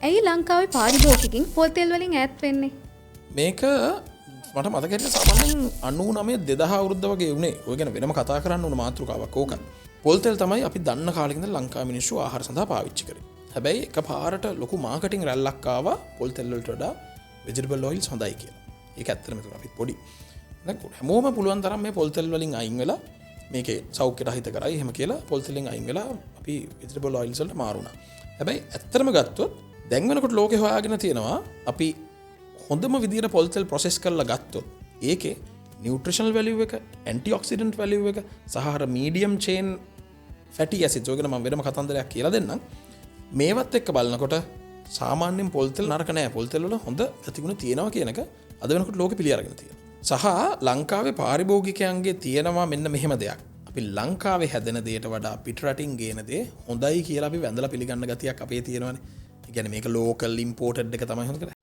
ඇයි ලංකාවේ පාරිභෝගිකින් පොල් තෙල් වලින් ඈත් වෙන්නේ? මේක මට මතකයි සාමාන්‍යයෙන් 99 2000 අවුරුද්ද වගේ වුණේ. ඔය ගැන වෙනම කතා කරන්න ඕන මාතෘකාවක් ඕක. පොල් තෙල් තමයි අපි දන්න කාලෙක ඉඳන් ලංකාවේ මිනිස්සු ආහාර සඳහා පාවිච්චි කරේ. හැබැයි එකපාරට ලොකු මාකටිං රැල්ලක් ආවා පොල් තෙල් වලට වඩා vegetable oils හොඳයි කියලා. ඒක ඇත්තටම ඒක අපි පොඩි. දැන් හැමෝම පුළුවන් තරම් මේ පොල් තෙල් වලින් අයින් වෙලා මේකේ සෞඛ්‍යයට හිත කරයි එහෙම කියලා පොල් තෙල්ෙන් අයින් වෙලා අපි vegetable oils වලට මාරුණා. හැබැයි ඇත්තටම ගත්තොත් දැන් වෙනකොට ලෝකේ හොයාගෙන තියෙනවා අපි හොඳම විදියට පොල් තෙල් ප්‍රොසෙස් කරලා ගත්තොත් ඒකේ නියුට්‍රිෂනල් වැලියු එක, ඇන්ටිඔක්සිඩන්ට් වැලියු එක සහ අර මීඩියම් චේන් ෆැටි ඇසිඩ්ස් ඔය ගැන මම වෙනම කතන්දරයක් කියලා දෙන්නම්. මේවත් එක්ක බලනකොට සාමාන්‍යයෙන් පොල් තෙල් නරක නෑ. පොල් තෙල් වල හොඳ ගතිගුණ තියෙනවා කියන එක අද වෙනකොට ලෝකෙ පිළි අරගෙන තියෙනවා. සහ ලංකාවේ පාරිභෝගිකයන්ගේ තියෙනවා මෙන්න මෙහෙම දෙයක්. අපි ලංකාවේ හැදෙන දේට වඩා පිට රටින් ගේන දේ හොඳයි කියලා අපි වැඳලා පිළිගන්න ගතියක් අපේ තියෙනවානේ. ඒ කියන්නේ මේක ලෝකල් ඉම්පෝර්ටඩ් එක තමයි හොඳ කරන්නේ.